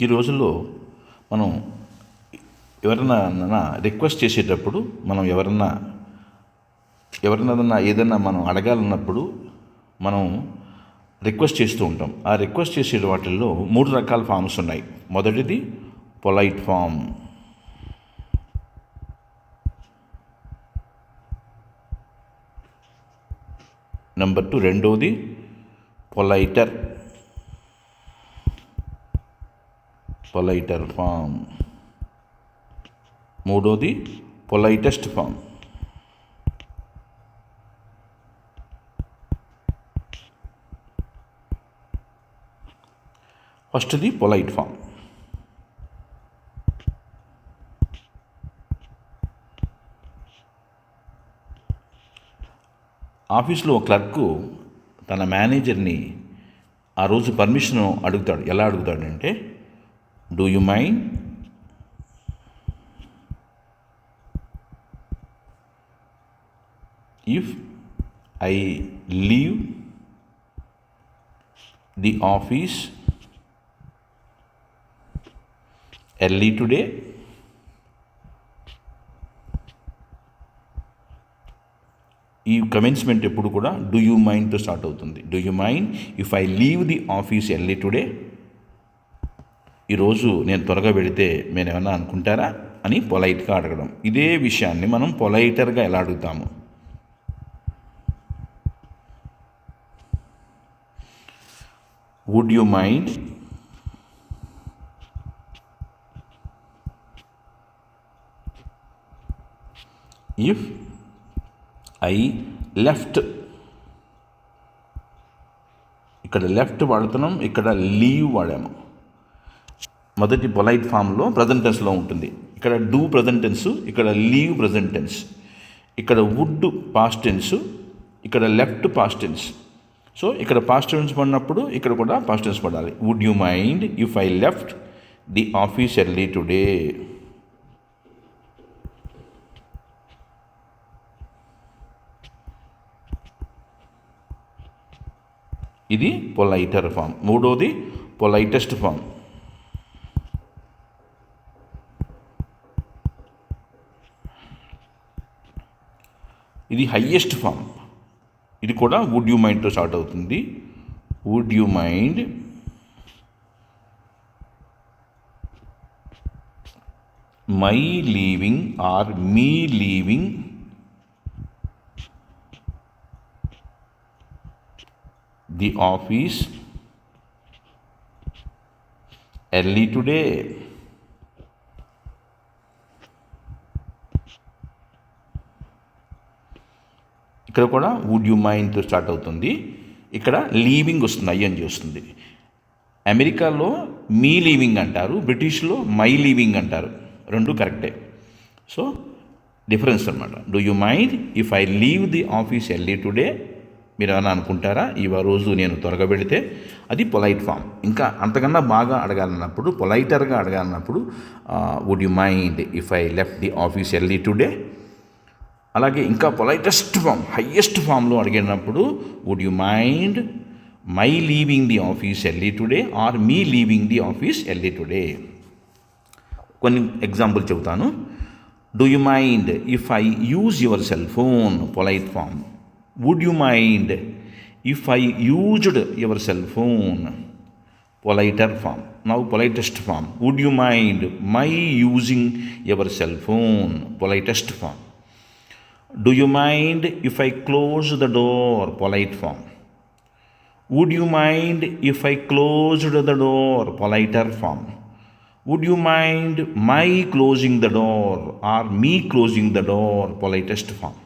ఈ రోజుల్లో మనం ఎవరైనా రిక్వెస్ట్ చేసేటప్పుడు మనం ఎవరినైనా ఏదైనా మనం అడగాలన్నప్పుడు మనం రిక్వెస్ట్ చేస్తూ ఉంటాం. ఆ రిక్వెస్ట్ చేసే వాటిల్లో 3 రకాల ఫామ్స్ ఉన్నాయి. మొదటిది పొలైట్ ఫామ్, నెంబర్ 2 రెండోది పొలైటర్ ఫామ్, మూడోది పొలైటెస్ట్ ఫామ్. ఫస్ట్ది పొలైట్ ఫామ్. ఆఫీస్లో క్లర్కు తన మేనేజర్ని ఆ రోజు పర్మిషన్ అడుగుతాడు. ఎలా అడుగుతాడంటే, do you mind if I leave the office early today? ఈ కమెన్స్మెంట్ ఎప్పుడు కూడా డూ యూ మైండ్తో స్టార్ట్ అవుతుంది. Do you mind if I leave the office early today? ఈరోజు నేను త్వరగా వెళితే నేను ఏమన్నా అనుకుంటారా అని పొలైట్గా అడగడం. ఇదే విషయాన్ని మనం పొలైటర్గా ఎలా అడుగుతాము? Would you mind if I left? ఇక్కడ లెఫ్ట్ వాడుతున్నాం, ఇక్కడ లీవ్ వాడాము. మొదటి పొలైట్ ఫామ్లో ప్రజెంట్ టెన్స్లో ఉంటుంది. ఇక్కడ డూ ప్రజెంట్ టెన్స్, ఇక్కడ లీవ్ ప్రజెంట్ టెన్స్, ఇక్కడ వుడ్ పాస్ట్ టెన్స్, ఇక్కడ లెఫ్ట్ పాస్ట్ టెన్స్. సో ఇక్కడ పాస్ట్ టెన్స్ పడినప్పుడు ఇక్కడ కూడా పాస్ట్ టెన్స్ పడాలి. Would you mind if I left the office early today? ఇది పొలైటర్ ఫామ్. మూడోది పొలైటెస్ట్ ఫామ్. ఇది హయ్యెస్ట్ ఫామ్. ఇది కూడా వుడ్ యూ మైండ్తో స్టార్ట్ అవుతుంది. Would you mind my leaving or me leaving the office early today? ఇక్కడ కూడా would you మైండ్తో స్టార్ట్ అవుతుంది. ఇక్కడ లీవింగ్ వస్తుంది, ఐఎన్జీ వస్తుంది. అమెరికాలో మీ లీవింగ్ అంటారు, బ్రిటిష్లో మై లీవింగ్ అంటారు. రెండు కరెక్టే. సో డిఫరెన్స్ అనమాట. Do you mind if I leave the office early today? మీరు ఏమైనా అనుకుంటారా ఈ రోజు నేను త్వరగా వెళితే? అది పొలైట్ ఫామ్. ఇంకా అంతకన్నా బాగా అడగాలన్నప్పుడు, పొలైటర్గా అడగాలన్నప్పుడు would you mind if I left the office early today? అలాగే ఇంకా పొలైటెస్ట్ ఫామ్, హయ్యెస్ట్ ఫామ్లో అడిగినప్పుడు would you mind my leaving the office early today or me leaving the office early today? కొన్ని ఎగ్జాంపుల్ చెబుతాను. Do you mind if I use your cell phone? Polite form. Would you mind if I used your cell phone? Politer form. Now politest form. Would you mind my using your cell phone? Politest form. Do you mind if I close the door? Polite form. Would you mind if I closed the door? Politer form. Would you mind my closing the door or me closing the door? Politest form.